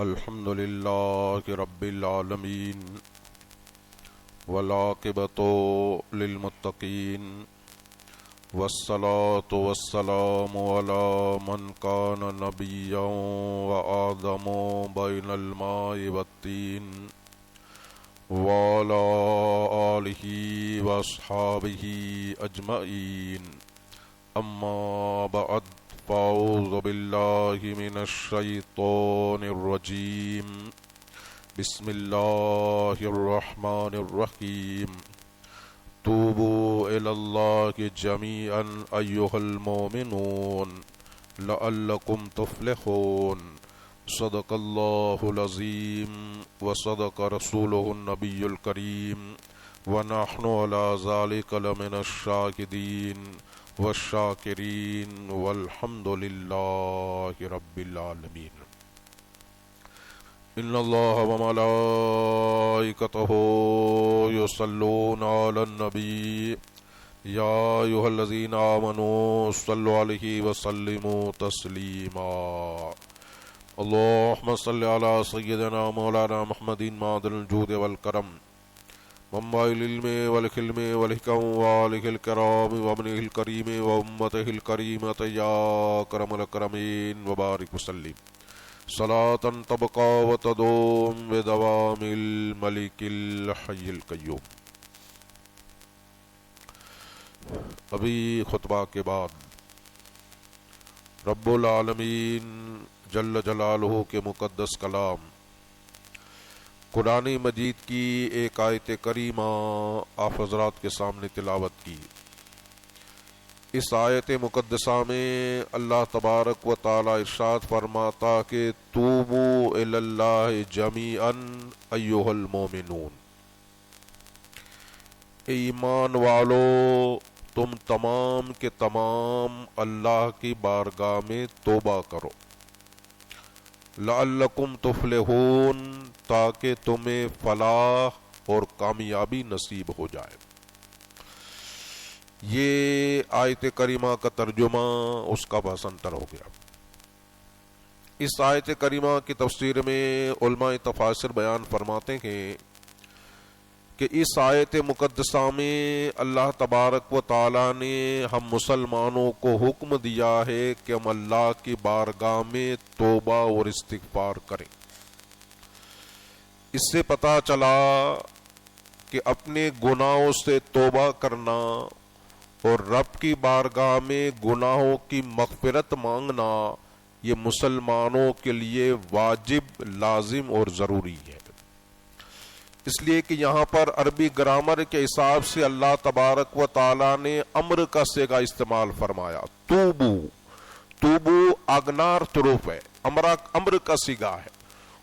الحمد لله رب العالمين والعاقبة للمتقين والصلاة والسلام على من كان نبيا وآدم بين الماء والطين وعلى آله وأصحابه أجمعين أما بعد فأعوذ بالله من الشيطان الرجيم بسم الله الرحمن الرحيم توبوا إلى الله جميعا أيها المؤمنون لعلكم تفلحون صدق الله العظيم وصدق رسوله النبي الكريم ونحن على ذلك لمن الشاهدين والشاکرین والحمد للہ رب العالمین ان اللہ وملائکتہ یصلون علی النبی یا ایھا الذین آمنوا صلوا علیہ وسلموا تسلیما اللہم صل علی سیدنا مولانا محمد معدن الجود والکرم منبع العلم والحلم والحکم وآلہ الکرام وابنہ الکریم وامتہ الکریمۃ یا اکرم الاکرمین وبارک وسلم صلاۃ تبقی وتدوم بدوام الملک الحی القیوم۔ ابھی خطبہ کے بعد رب العالمین جل جلالہ کے مقدس کلام قرآن مجید کی ایک آیت کریمہ آپ حضرات کے سامنے تلاوت کی۔ اس آیت مقدسہ میں اللہ تبارک و تعالی ارشاد فرماتا کہ توبوا الی اللہ جمیعا ایھا المؤمنون، ایمان والو تم تمام کے تمام اللہ کی بارگاہ میں توبہ کرو، لعلکم تفلحون تاکہ تمہیں فلاح اور کامیابی نصیب ہو جائے۔ یہ آیت کریمہ کا ترجمہ اس کا بسنتر ہو گیا۔ اس آیت کریمہ کی تفسیر میں علماء تفاسیر بیان فرماتے ہیں کہ اس آیت مقدسہ میں اللہ تبارک و تعالی نے ہم مسلمانوں کو حکم دیا ہے کہ ہم اللہ کی بارگاہ میں توبہ اور استغفار کریں۔ اس سے پتہ چلا کہ اپنے گناہوں سے توبہ کرنا اور رب کی بارگاہ میں گناہوں کی مغفرت مانگنا یہ مسلمانوں کے لیے واجب، لازم اور ضروری ہے۔ اس لیے کہ یہاں پر عربی گرامر کے حساب سے اللہ تبارک و تعالی نے امر کا صیغہ استعمال فرمایا۔ توبو، توبو اگنار حروف ہے، امر کا صیغہ ہے،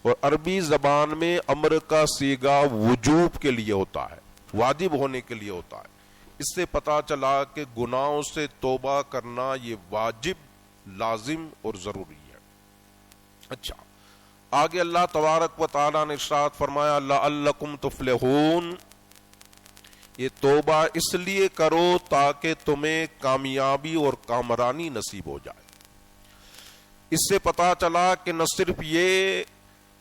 اور عربی زبان میں امر کا صیغہ وجوب کے لیے ہوتا ہے، واجب ہونے کے لیے ہوتا ہے۔ اس سے پتہ چلا کہ گناہوں سے توبہ کرنا یہ واجب، لازم اور ضروری ہے۔ اچھا، آگے اللہ تبارک و تعالیٰ نے ارشاد فرمایا لعلکم تفلحون، یہ توبہ اس لیے کرو تاکہ تمہیں کامیابی اور کامرانی نصیب ہو جائے۔ اس سے پتہ چلا کہ نہ صرف یہ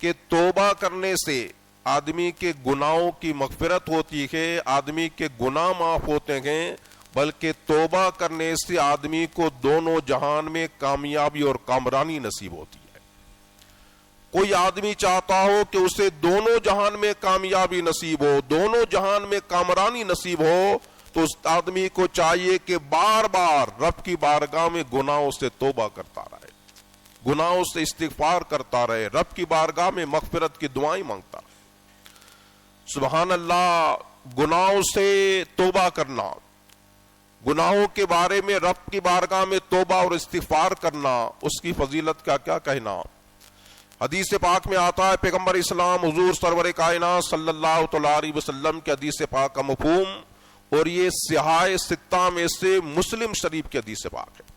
کہ توبہ کرنے سے آدمی کے گناہوں کی مغفرت ہوتی ہے، آدمی کے گناہ معاف ہوتے ہیں، بلکہ توبہ کرنے سے آدمی کو دونوں جہان میں کامیابی اور کامرانی نصیب ہوتی ہے۔ کوئی آدمی چاہتا ہو کہ اسے دونوں جہان میں کامیابی نصیب ہو، دونوں جہان میں کامرانی نصیب ہو، تو اس آدمی کو چاہیے کہ بار بار رب کی بارگاہ میں گناہوں سے توبہ کرتا رہے، گناہوں سے استغفار کرتا رہے، رب کی بارگاہ میں مغفرت کی دعائیں مانگتا رہے۔ سبحان اللہ، گناہوں سے توبہ کرنا، گناہوں کے بارے میں رب کی بارگاہ میں توبہ اور استغفار کرنا، اس کی فضیلت کا کیا کہنا۔ حدیث پاک میں آتا ہے پیغمبر اسلام حضور سرور کائنات صلی اللہ تعالی علیہ وسلم کے حدیث پاک کا مفہوم، اور یہ صحاح ستہ میں سے مسلم شریف کی حدیث پاک ہے۔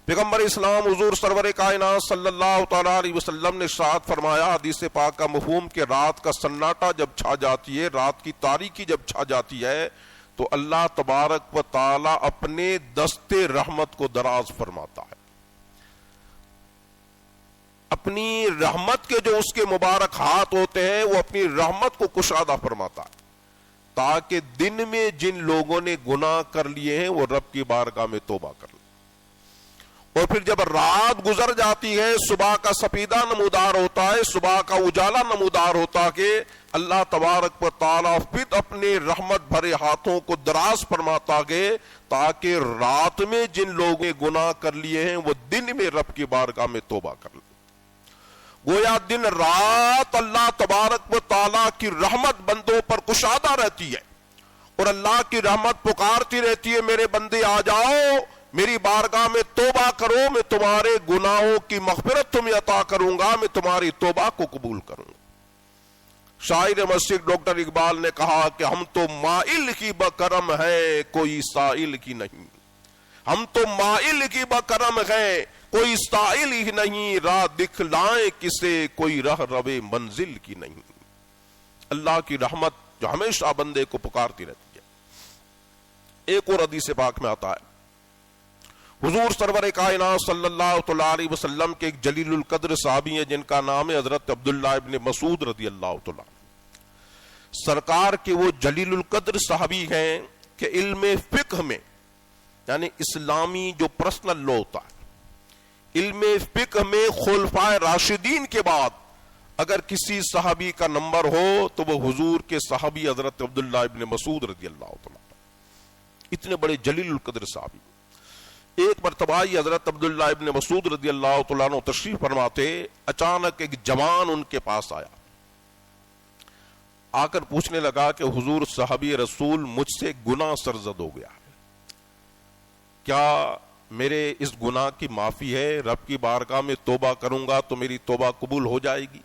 پیغمبر اسلام حضور سرور کائنات صلی اللہ تعالی علیہ وسلم نے ارشاد فرمایا، حدیث پاک کا مفہوم کہ رات کا سناٹا جب چھا جاتی ہے، رات کی تاریکی جب چھا جاتی ہے، تو اللہ تبارک و تعالی اپنے دست رحمت کو دراز فرماتا ہے، اپنی رحمت کے جو اس کے مبارک ہاتھ ہوتے ہیں وہ اپنی رحمت کو کشادہ فرماتا ہے تاکہ دن میں جن لوگوں نے گناہ کر لیے ہیں وہ رب کی بارگاہ میں توبہ کر لیں. اور پھر جب رات گزر جاتی ہے صبح کا سپیدہ نمودار ہوتا ہے, صبح کا اجالا نمودار ہوتا کہ اللہ تبارک و تعالیٰ پھر اپنے رحمت بھرے ہاتھوں کو دراز فرماتا گے تاکہ رات میں جن لوگوں نے گناہ کر لیے ہیں وہ دن میں رب کی بارگاہ میں توبہ کر لیں. گویا دن رات اللہ تبارک و تعالیٰ کی رحمت بندوں پر کشادہ رہتی ہے اور اللہ کی رحمت پکارتی رہتی ہے, میرے بندے آ جاؤ میری بارگاہ میں توبہ کرو, میں تمہارے گناہوں کی مغفرت تمہیں عطا کروں گا, میں تمہاری توبہ کو قبول کروں گا. شاعر مسجد ڈاکٹر اقبال نے کہا کہ ہم تو مائل کی بکرم ہے کوئی سائل کی نہیں, ہم تو مائل کی بکرم ہے کوئی سائل ہی نہیں, راہ دکھلائیں کسے کوئی راہ روے منزل کی نہیں. اللہ کی رحمت جو ہمیشہ بندے کو پکارتی رہتی ہے. ایک اور حدیث پاک میں آتا ہے حضور سرور کائنات صلی اللہ تعالی علیہ وسلم کے ایک جلیل القدر صحابی ہیں جن کا نام ہے حضرت عبداللہ ابن مسعود رضی اللہ تعالی. سرکار کے وہ جلیل القدر صحابی ہیں کہ علم فقہ میں یعنی اسلامی جو پرسنل لا ہوتا ہے, علم فقہ میں خلفائے راشدین کے بعد اگر کسی صحابی کا نمبر ہو تو وہ حضور کے صحابی حضرت عبداللہ ابن مسعود رضی اللہ تعالی. اتنے بڑے جلیل القدر صحابی. ایک مرتبہ یہ حضرت عبداللہ ابن مسعود رضی اللہ تعالیٰ عنہ تشریف فرماتے, اچانک ایک جوان ان کے پاس آیا, آ کر پوچھنے لگا کہ حضور صحابی رسول مجھ سے گناہ سرزد ہو گیا ہے, کیا میرے اس گناہ کی معافی ہے؟ رب کی بارگاہ میں توبہ کروں گا تو میری توبہ قبول ہو جائے گی؟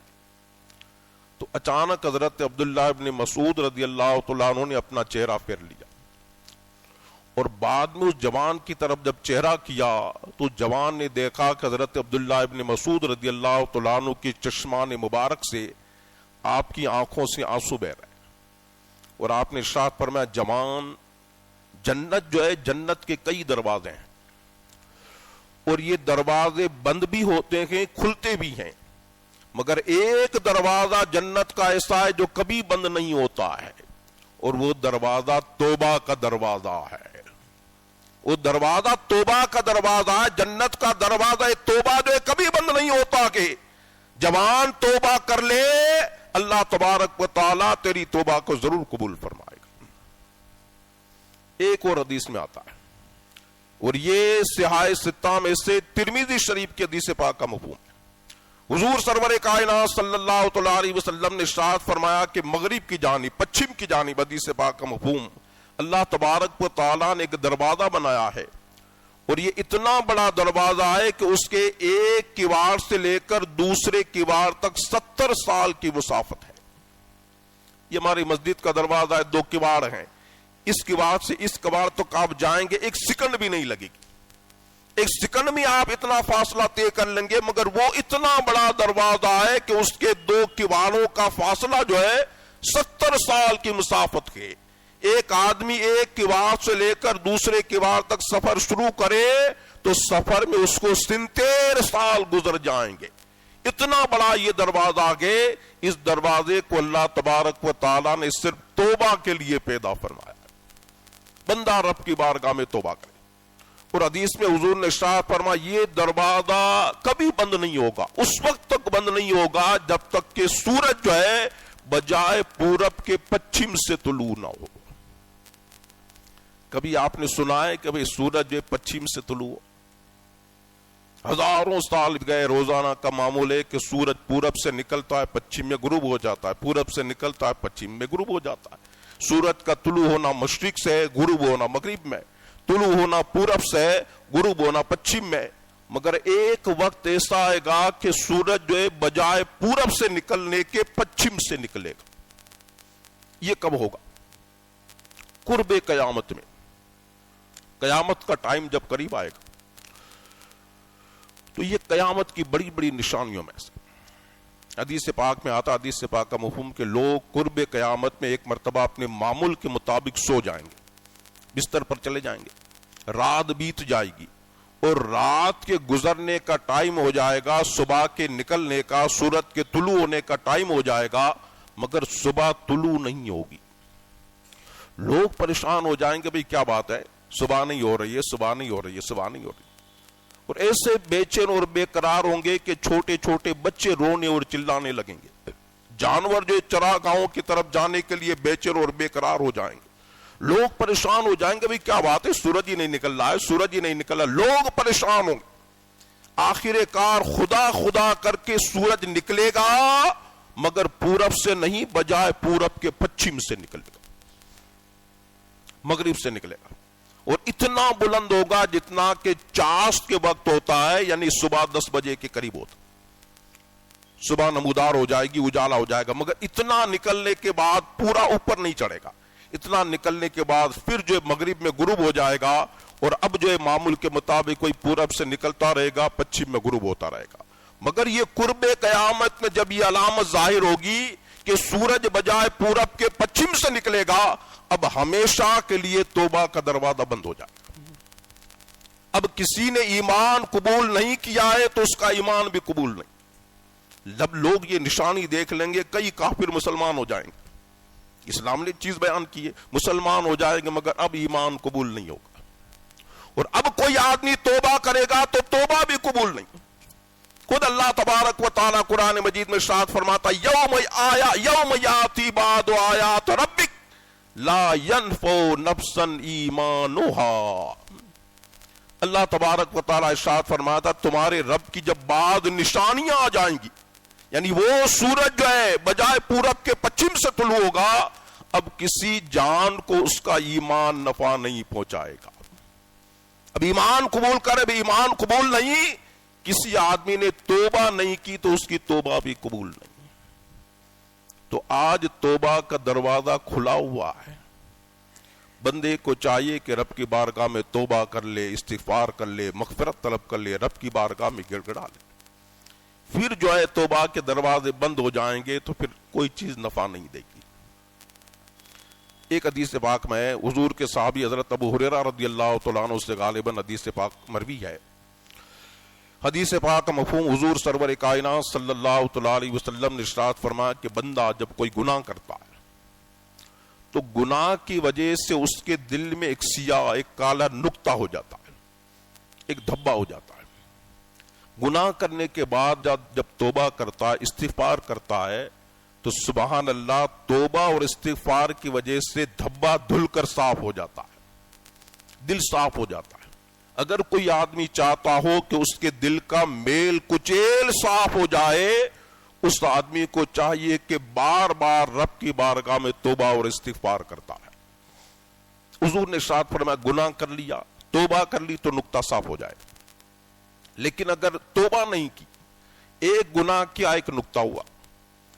تو اچانک حضرت عبداللہ ابن مسعود رضی اللہ تعالیٰ عنہ نے اپنا چہرہ پھیر لیا اور بعد میں اس جوان کی طرف جب چہرہ کیا تو جوان نے دیکھا کہ حضرت عبداللہ ابن مسعود رضی اللہ تعالیٰ عنہ کی چشمان مبارک سے آپ کی آنکھوں سے آنسو بہ رہے ہیں اور آپ نے ارشاد فرمایا, جوان جنت جو ہے جنت کے کئی دروازے ہیں اور یہ دروازے بند بھی ہوتے ہیں کھلتے بھی ہیں, مگر ایک دروازہ جنت کا ایسا ہے جو کبھی بند نہیں ہوتا ہے اور وہ دروازہ توبہ کا دروازہ ہے. وہ دروازہ توبہ کا دروازہ ہے, جنت کا دروازہ توبہ جو ہے کبھی بند نہیں ہوتا کہ جوان توبہ کر لے اللہ تبارک و تعالیٰ تیری توبہ کو ضرور قبول فرمائے گا. ایک اور حدیث میں آتا ہے اور یہ صحاح ستہ میں سے ترمذی شریف کی حدیث پاک کا مفہوم ہے. حضور سرور کائنات صلی اللہ تعالی علیہ وسلم نے ارشاد فرمایا کہ مغرب کی جانب پچھم کی جانب حدیث پاک کا مفہوم اللہ تبارک و تعالیٰ نے ایک دروازہ بنایا ہے اور یہ اتنا بڑا دروازہ ہے کہ اس کے ایک کیوار سے لے کر دوسرے کیوار تک 70 سال کی مسافت ہے. یہ ہماری مسجد کا دروازہ ہے, 2 کیوار ہیں, اس کیوار سے اس کیوار تک آپ جائیں گے 1 سیکنڈ بھی نہیں لگے گی, 1 سیکنڈ میں آپ اتنا فاصلہ طے کر لیں گے, مگر وہ اتنا بڑا دروازہ ہے کہ اس کے 2 کیواروں کا فاصلہ جو ہے 70 سال کی مسافت کے. ایک آدمی ایک کیوار سے لے کر دوسرے کیوار تک سفر شروع کرے تو سفر میں اس کو 73 سال گزر جائیں گے. اتنا بڑا یہ دروازہ آگے, اس دروازے کو اللہ تبارک و تعالیٰ نے صرف توبہ کے لیے پیدا فرمایا. بندہ رب کی بارگاہ میں توبہ کرے. اور حدیث میں حضور نے ارشاد فرمایا یہ دروازہ کبھی بند نہیں ہوگا, اس وقت تک بند نہیں ہوگا جب تک کہ سورج جو ہے بجائے پورب کے پچھم سے طلوع نہ ہو. کبھی آپ نے سنا ہے کہ سورج جو پچھم سے طلوع ہو؟ ہزاروں سال گئے, روزانہ کا معمول ہے کہ سورج پورب سے نکلتا ہے پچھم میں غروب ہو جاتا ہے, پورب سے نکلتا ہے پچھم میں غروب ہو جاتا ہے. سورج کا طلوع ہونا مشرق سے ہے, غروب ہونا مغرب میں, طلوع ہونا پورب سے ہے, غروب ہونا پچھم میں. مگر ایک وقت ایسا آئے گا کہ سورج جو ہے بجائے پورب سے نکلنے کے پچھم سے نکلے گا. یہ کب ہوگا؟ قرب قیامت میں. قیامت کا ٹائم جب قریب آئے گا تو یہ قیامت کی بڑی بڑی نشانیوں میں سے. حدیث پاک میں آتا, حدیث پاک کا مفہوم کہ لوگ قرب قیامت میں ایک مرتبہ اپنے معمول کے مطابق سو جائیں گے, بستر پر چلے جائیں گے, رات بیت جائے گی, اور رات کے گزرنے کا ٹائم ہو جائے گا، صبح کے نکلنے کا، سورج کے طلوع ہونے کا ٹائم ہو جائے گا، مگر صبح طلوع نہیں ہوگی۔ لوگ پریشان ہو جائیں گے، بھئی کیا بات ہے، صبح نہیں ہو رہی ہے، صبح نہیں ہو رہی ہے، صبح نہیں ہو رہی، اور ایسے بے چین اور بے قرار ہوں گے کہ چھوٹے چھوٹے بچے رونے اور چلانے لگیں گے۔ جانور جو چراگاہوں کی طرف جانے کے لیے بے چین اور بے قرار ہو جائیں گے۔ لوگ پریشان ہو جائیں گے، بھئی کیا بات ہے، سورج ہی نہیں نکل رہا ہے، سورج ہی نہیں نکل رہا، لوگ پریشان ہوں گے۔ آخر کار خدا خدا کر کے سورج نکلے گا، مگر پورب سے نہیں، بجائے پورب کے پچھم سے نکلے گا، مغرب سے نکلے گا، اور اتنا بلند ہوگا جتنا کہ چاشت کے وقت ہوتا ہے، یعنی صبح 10 بجے کے قریب ہوتا ہے۔ صبح نمودار ہو جائے گی، اجالا ہو جائے گا، مگر اتنا نکلنے کے بعد پورا اوپر نہیں چڑھے گا۔ اتنا نکلنے کے بعد پھر جو مغرب میں غروب ہو جائے گا، اور اب جو معمول کے مطابق کوئی پورب سے نکلتا رہے گا، پچھم میں غروب ہوتا رہے گا۔ مگر یہ قرب قیامت میں جب یہ علامت ظاہر ہوگی کہ سورج بجائے پورب کے پچھم سے نکلے گا، اب ہمیشہ کے لیے توبہ کا دروازہ بند ہو جائے گا۔ اب کسی نے ایمان قبول نہیں کیا ہے تو اس کا ایمان بھی قبول نہیں۔ جب لوگ یہ نشانی دیکھ لیں گے، کئی کافر مسلمان ہو جائیں گے۔ اسلام نے ایک چیز بیان کی ہے، مسلمان ہو جائیں گے مگر اب ایمان قبول نہیں ہوگا، اور اب کوئی آدمی توبہ کرے گا تو توبہ بھی قبول نہیں۔ خود اللہ تبارک و تعالیٰ قرآن مجید میں ارشاد فرماتا، یوم یاتی بعد آیات ربک لا ینفع نفسا ایمانها۔ اللہ تبارک و تعالیٰ ارشاد فرماتا، تمہارے رب کی جب بعد نشانیاں آ جائیں گی، یعنی وہ سورج جو ہے بجائے پورب کے پچھم سے طلوع ہوگا، اب کسی جان کو اس کا ایمان نفع نہیں پہنچائے گا۔ اب ایمان قبول کرے بھی ایمان قبول نہیں، کسی آدمی نے توبہ نہیں کی تو اس کی توبہ بھی قبول نہیں۔ تو آج توبہ کا دروازہ کھلا ہوا ہے، بندے کو چاہیے کہ رب کی بارگاہ میں توبہ کر لے، استغفار کر لے، مغفرت طلب کر لے، رب کی بارگاہ میں گڑ گڑا لے۔ پھر جو ہے توبہ کے دروازے بند ہو جائیں گے تو پھر کوئی چیز نفع نہیں دے گی۔ ایک حدیث پاک میں حضور کے صحابی حضرت ابو ہریرہ رضی اللہ تعالیٰ عنہ سے غالباً حدیث پاک مروی ہے۔ حدیث پاک کا مفہوم، حضور سرور کائنات صلی اللہ تعالیٰ علیہ وسلم نے ارشاد فرمایا کہ بندہ جب کوئی گناہ کرتا ہے تو گناہ کی وجہ سے اس کے دل میں ایک سیاہ، ایک کالا نقطہ ہو جاتا ہے، ایک دھبا ہو جاتا ہے۔ گناہ کرنے کے بعد جب توبہ کرتا ہے، استغفار کرتا ہے، تو سبحان اللہ، توبہ اور استغفار کی وجہ سے دھبا دھل کر صاف ہو جاتا ہے، دل صاف ہو جاتا ہے۔ اگر کوئی آدمی چاہتا ہو کہ اس کے دل کا میل کچیل صاف ہو جائے، اس آدمی کو چاہیے کہ بار بار رب کی بارگاہ میں توبہ اور استغفار کرتا ہے۔ حضور نے ارشاد فرمایا، گناہ کر لیا، توبہ کر لی تو نقطہ صاف ہو جائے، لیکن اگر توبہ نہیں کی، ایک گناہ کیا ایک نقطہ ہوا،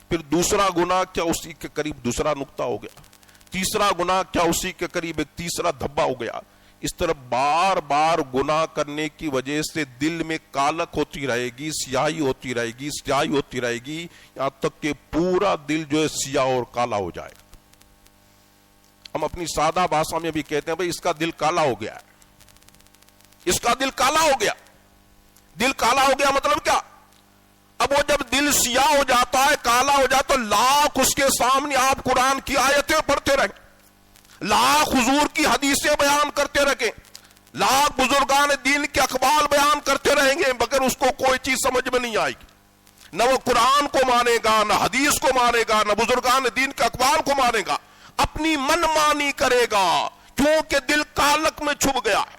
پھر دوسرا گناہ کیا اسی کے قریب دوسرا نقطہ ہو گیا، تیسرا گناہ کیا اسی کے قریب ایک تیسرا دھبا ہو گیا، اس طرح بار بار گناہ کرنے کی وجہ سے دل میں کالک ہوتی رہے گی، سیاہی ہوتی رہے گی، سیاہی ہوتی رہے گی، یہاں تک کہ پورا دل جو ہے سیاہ اور کالا ہو جائے گا۔ ہم اپنی سادہ بھاشا میں بھی کہتے ہیں بھئی اس کا دل کالا ہو گیا ہے، اس کا دل کالا ہو گیا۔ دل کالا ہو گیا مطلب کیا؟ اب وہ جب دل سیاہ ہو جاتا ہے، کالا ہو جاتا ہے، تو لاکھ اس کے سامنے آپ قرآن کی آیتیں پڑھتے رہیں، لاکھ حضور کی حدیثیں بیان کرتے رہیں، لاکھ بزرگان دین کے اقوال بیان کرتے رہیں گے، مگر اس کو کوئی چیز سمجھ میں نہیں آئے گی۔ نہ وہ قرآن کو مانے گا، نہ حدیث کو مانے گا، نہ بزرگان دین کے اقوال کو مانے گا، اپنی من مانی کرے گا، کیونکہ دل کالک میں چھپ گیا ہے۔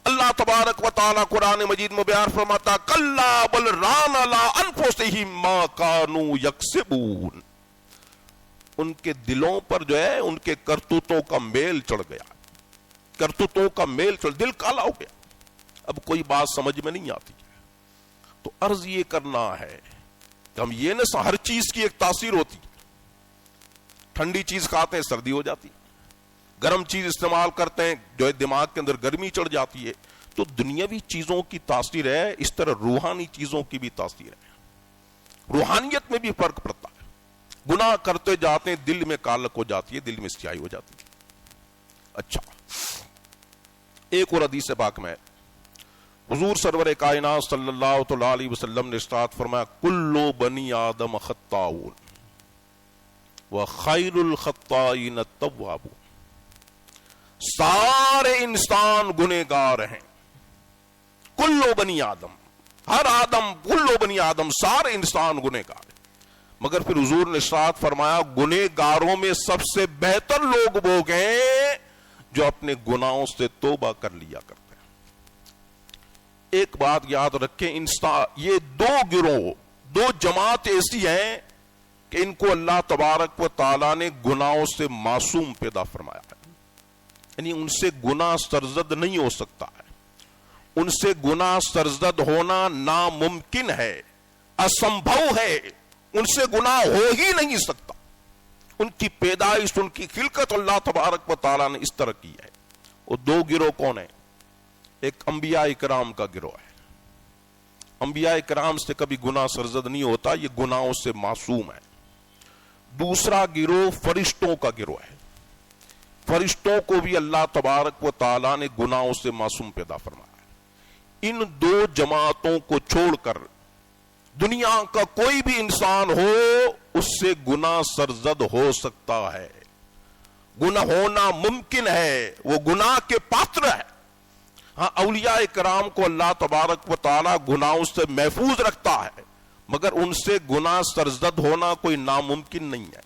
اللہ تبارک و تعالیٰ قرآن مجید میں بیان فرماتا، کلا بل ران علی انفسہم ما کانوا یکسبون، ان کے دلوں پر جو ہے ان کے کرتوتوں کا میل چڑھ گیا، کرتوتوں کا میل چڑھ، دل کالا ہو گیا، اب کوئی بات سمجھ میں نہیں آتی۔ تو عرض یہ کرنا ہے کہ ہم یہ نہ، ہر چیز کی ایک تاثیر ہوتی ہے، ٹھنڈی چیز کھاتے ہیں سردی ہو جاتی ہے، گرم چیز استعمال کرتے ہیں جو ہے دماغ کے اندر گرمی چڑھ جاتی ہے۔ تو دنیاوی چیزوں کی تاثیر ہے، اس طرح روحانی چیزوں کی بھی تاثیر ہے، روحانیت میں بھی فرق پڑتا ہے۔ گناہ کرتے جاتے ہیں، دل میں کالک ہو جاتی ہے، دل میں سیاہی ہو جاتی ہے۔ اچھا، ایک اور حدیث پاک میں حضور سرور کائنات صلی اللہ تعالی علیہ وسلم نے ارشاد فرمایا کلو بنی آدم خطاؤن وخیر الخطائین التوابون، سارے انسان گنہگار ہیں، کلو بنی آدم، ہر آدم، کلو بنی آدم، سارے انسان گنہگار ہیں، مگر پھر حضور نے ارشاد فرمایا گنہگاروں میں سب سے بہتر لوگ وہ ہیں جو اپنے گناہوں سے توبہ کر لیا کرتے ہیں۔ ایک بات یاد رکھیں، یہ دو گروہ، دو جماعت ایسی ہیں کہ ان کو اللہ تبارک و تعالیٰ نے گناہوں سے معصوم پیدا فرمایا ہے، یعنی ان سے گناہ سرزد نہیں ہو سکتا ہے، ان سے گناہ سرزد ہونا ناممکن ہے، اسمبھو ہے، ان سے گناہ ہو ہی نہیں سکتا۔ ان کی پیدائش، ان کی خلقت اللہ تبارک و تعالیٰ نے اس طرح کی ہے۔ وہ دو گروہ کون ہیں؟ ایک انبیاء کرام کا گروہ ہے، انبیاء کرام سے کبھی گناہ سرزد نہیں ہوتا، یہ گناہوں سے معصوم ہے۔ دوسرا گروہ فرشتوں کا گروہ ہے، فرشتوں کو بھی اللہ تبارک و تعالیٰ نے گناہوں سے معصوم پیدا فرمایا ہے۔ ان دو جماعتوں کو چھوڑ کر دنیا کا کوئی بھی انسان ہو، اس سے گناہ سرزد ہو سکتا ہے، گناہ ہونا ممکن ہے، وہ گناہ کے پاتر ہے۔ ہاں، اولیاء کرام کو اللہ تبارک و تعالیٰ گناہوں سے محفوظ رکھتا ہے، مگر ان سے گناہ سرزد ہونا کوئی ناممکن نہیں ہے۔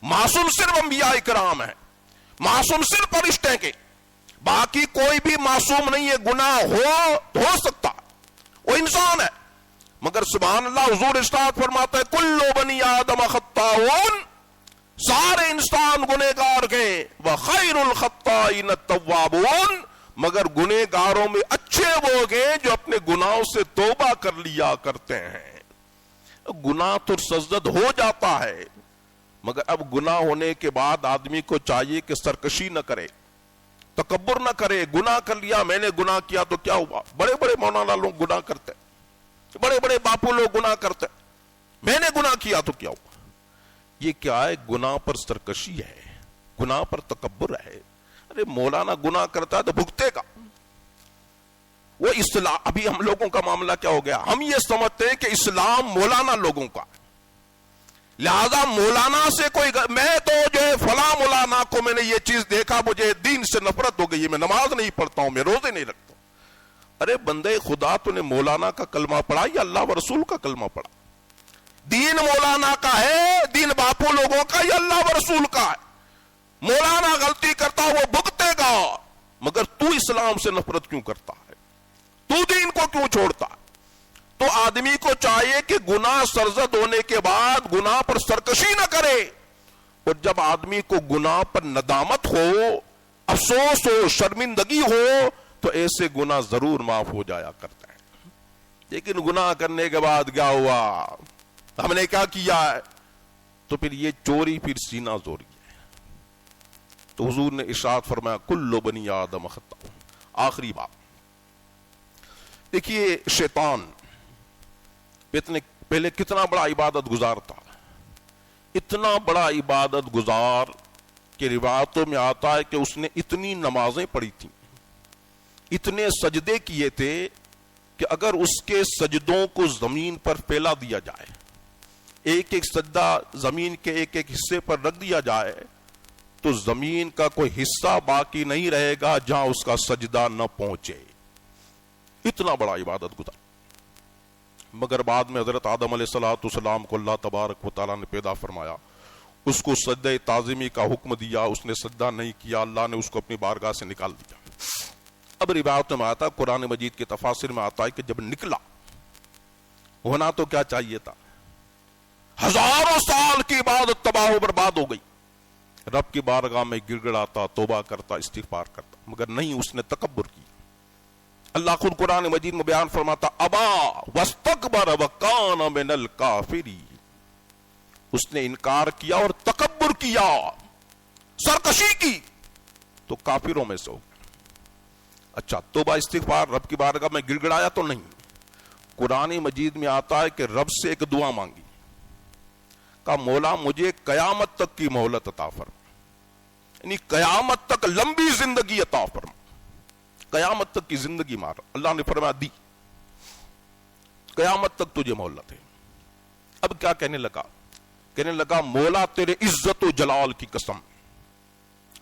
معصوم صرف انبیاء کرام ہیں، معصوم صرف فرشتے کے، باقی کوئی بھی معصوم نہیں ہے، گناہ ہو سکتا ہے، وہ انسان ہے، مگر سبحان اللہ حضور ارشاد فرماتا ہے کلو بنی آدم خطاؤن، سارے انسان گنہگار کے، وخیر الخطائین التوابون، مگر گنہگاروں میں اچھے وہ ہیں جو اپنے گناہوں سے توبہ کر لیا کرتے ہیں۔ گناہ تو سرزد ہو جاتا ہے، مگر اب گناہ ہونے کے بعد آدمی کو چاہیے کہ سرکشی نہ کرے، تکبر نہ کرے۔ گناہ کر لیا، میں نے گناہ کیا تو کیا ہوا؟ بڑے بڑے مولانا لوگ گناہ کرتے، بڑے بڑے باپو لوگ گناہ کرتے، میں نے گناہ کیا تو کیا ہوا؟ یہ کیا ہے؟ گناہ پر سرکشی ہے، گناہ پر تکبر ہے۔ ارے مولانا گناہ کرتا ہے تو بھگتے گا، وہ اسلام۔ ابھی ہم لوگوں کا معاملہ کیا ہو گیا؟ ہم یہ سمجھتے ہیں کہ اسلام مولانا لوگوں کا، لہذا مولانا سے کوئی میں تو جو ہے فلاں مولانا کو میں نے یہ چیز دیکھا، مجھے دین سے نفرت ہو گئی ہے، میں نماز نہیں پڑھتا ہوں، میں روزے نہیں رکھتا ہوں۔ ارے بندے خدا، تو نے مولانا کا کلمہ پڑھا یا اللہ و رسول کا کلمہ پڑھا؟ دین مولانا کا ہے، دین باپو لوگوں کا یا اللہ و رسول کا ہے؟ مولانا غلطی کرتا وہ بھگتے گا، مگر تو اسلام سے نفرت کیوں کرتا ہے؟ تو دین کو کیوں چھوڑتا ہے؟ تو آدمی کو چاہیے کہ گناہ سرزد ہونے کے بعد گناہ پر سرکشی نہ کرے، اور جب آدمی کو گناہ پر ندامت ہو، افسوس ہو، شرمندگی ہو، تو ایسے گناہ ضرور معاف ہو جایا کرتے ہیں۔ لیکن گناہ کرنے کے بعد کیا ہوا، ہم نے کیا کیا ہے، تو پھر یہ چوری پھر سینہ زوری ہے۔ تو حضور نے ارشاد فرمایا کلو بنی آدم خطاؤ۔ آخری بات دیکھیے، شیطان اتنے پہلے کتنا بڑا عبادت گزار تھا، اتنا بڑا عبادت گزار کہ روایتوں میں آتا ہے کہ اس نے اتنی نمازیں پڑھی تھیں، اتنے سجدے کیے تھے کہ اگر اس کے سجدوں کو زمین پر پھیلا دیا جائے، ایک ایک سجدہ زمین کے ایک ایک حصے پر رکھ دیا جائے، تو زمین کا کوئی حصہ باقی نہیں رہے گا جہاں اس کا سجدہ نہ پہنچے۔ اتنا بڑا عبادت گزار، مگر بعد میں حضرت آدم علیہ السلام کو اللہ تبارک و تعالیٰ نے پیدا فرمایا، اس کو سجدہ تعظیمی کا حکم دیا، اس نے سجدہ نہیں کیا، اللہ نے اس کو اپنی بارگاہ سے نکال دیا۔ اب روایت میں آتا، قرآن مجید کے تفاسیر میں آتا ہے کہ جب نکلا، ہونا تو کیا چاہیے تھا، ہزاروں سال کی عبادت تباہ و برباد ہو گئی، رب کی بارگاہ میں گڑ گڑاتا، توبہ کرتا، استغفار کرتا، مگر نہیں، اس نے تکبر کی۔ اللہ خود قرآن مجید میں بیان فرماتا ابا واستکبر وکان من الکافرین، اس نے انکار کیا اور تکبر کیا، سرکشی کی، تو کافروں میں سے ہو گیا۔ اچھا، توبہ استغفار، رب کی بارگاہ میں گڑ گڑایا تو نہیں، قرآن مجید میں آتا ہے کہ رب سے ایک دعا مانگی، کہا مولا مجھے قیامت تک کی مہلت عطا فرما، یعنی قیامت تک لمبی زندگی عطا فرما۔ قیامت تک کی زندگی مار. اللہ نے فرمایا دی, قیامت تک تجھے مہلت ہے. اب کیا کہنے لگا مولا تیرے عزت و جلال کی قسم,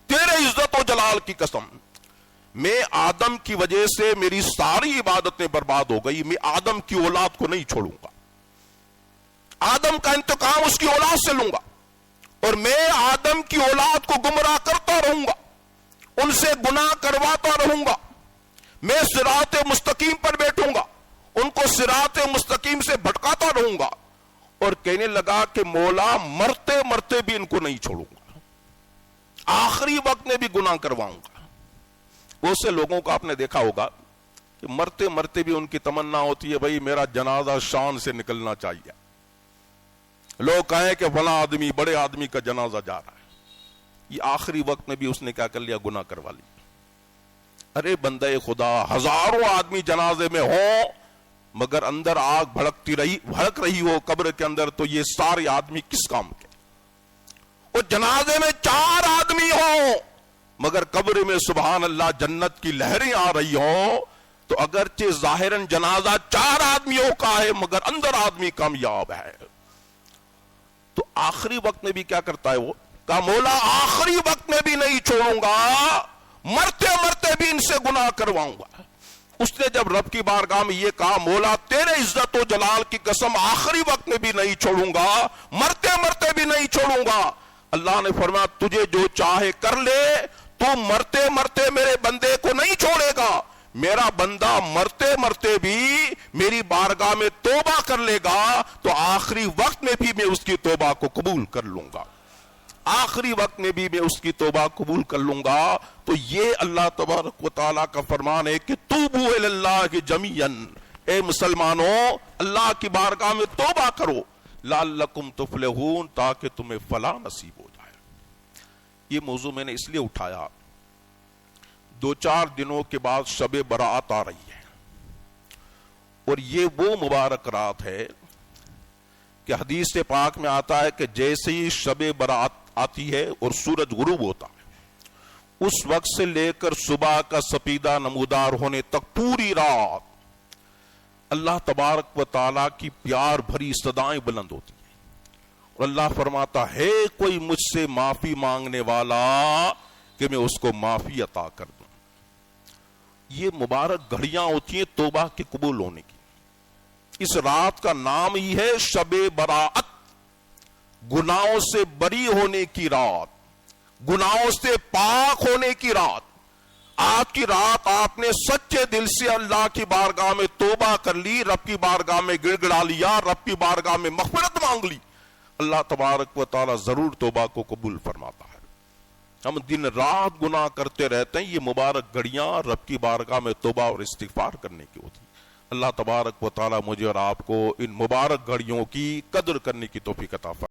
تیرے عزت و جلال کی قسم, میں آدم کی وجہ سے میری ساری عبادتیں برباد ہو گئی, میں آدم کی اولاد کو نہیں چھوڑوں گا, آدم کا انتقام اس کی اولاد سے لوں گا, اور میں آدم کی اولاد کو گمراہ کرتا رہوں گا, ان سے گناہ کرواتا رہوں گا, میں صراط مستقیم پر بیٹھوں گا, ان کو صراط مستقیم سے بھٹکاتا رہوں گا. اور کہنے لگا کہ مولا مرتے مرتے بھی ان کو نہیں چھوڑوں گا, آخری وقت میں بھی گناہ کرواؤں گا. بہت سے لوگوں کو آپ نے دیکھا ہوگا کہ مرتے مرتے بھی ان کی تمنا ہوتی ہے بھائی میرا جنازہ شان سے نکلنا چاہیے, لوگ کہیں کہ فلاں آدمی بڑے آدمی کا جنازہ جا رہا ہے, یہ آخری وقت میں بھی اس نے کیا کر لیا, گناہ کروا لی. ارے بندے خدا, ہزاروں آدمی جنازے میں ہوں مگر اندر آگ بھڑک رہی ہو قبر کے اندر, تو یہ سارے آدمی کس کام کے؟ اور جنازے میں 4 آدمی ہوں مگر قبر میں سبحان اللہ جنت کی لہریں آ رہی ہوں, تو اگرچہ ظاہراً جنازہ 4 آدمیوں کا ہے مگر اندر آدمی کامیاب ہے. تو آخری وقت میں بھی کیا کرتا ہے وہ, کہا مولا آخری وقت میں بھی نہیں چھوڑوں گا, مرتے مرتے بھی ان سے گناہ کرواؤں گا. اس نے جب رب کی بارگاہ میں یہ کہا مولا تیرے عزت و جلال کی قسم آخری وقت میں بھی نہیں چھوڑوں گا, مرتے مرتے بھی نہیں چھوڑوں گا, اللہ نے فرمایا تجھے جو چاہے کر لے, تو مرتے مرتے میرے بندے کو نہیں چھوڑے گا, میرا بندہ مرتے مرتے بھی میری بارگاہ میں توبہ کر لے گا تو آخری وقت میں بھی میں اس کی توبہ کو قبول کر لوں گا, آخری وقت میں بھی میں اس کی توبہ قبول کر لوں گا. تو یہ اللہ تبارک و تعالیٰ کا فرمان ہے کہ توبوا الی اللہ جمیعا, اے مسلمانوں اللہ کی بارگاہ میں توبہ کرو, لعلکم تفلحون, تاکہ تمہیں فلاح نصیب ہو جائے. یہ موضوع میں نے اس لیے اٹھایا, 2-4 دنوں کے بعد شب برات آ رہی ہے, اور یہ وہ مبارک رات ہے کہ حدیث پاک میں آتا ہے کہ جیسے ہی شب برات آتی ہے اور سورج غروب ہوتا ہے, اس وقت سے لے کر صبح کا سپیدہ نمودار ہونے تک پوری رات اللہ تبارک و تعالیٰ کی پیار بھری صدائیں بلند ہوتی ہیں, اور اللہ فرماتا ہے کوئی مجھ سے معافی مانگنے والا کہ میں اس کو معافی عطا کر دوں. یہ مبارک گھڑیاں ہوتی ہیں توبہ کے قبول ہونے کی. اس رات کا نام ہی ہے شب براءت, گناہوں سے بری ہونے کی رات, گناہوں سے پاک ہونے کی رات. آج کی رات آپ نے سچے دل سے اللہ کی بارگاہ میں توبہ کر لی, رب کی بارگاہ میں گڑ گڑا لیا, رب کی بارگاہ میں مغفرت مانگ لی, اللہ تبارک و تعالی ضرور توبہ کو قبول فرماتا ہے. ہم دن رات گناہ کرتے رہتے ہیں, یہ مبارک گھڑیاں رب کی بارگاہ میں توبہ اور استغفار کرنے کی ہوتی. اللہ تبارک و تعالی مجھے اور آپ کو ان مبارک گھڑیوں کی قدر کرنے کی توفیق عطا فرمائے.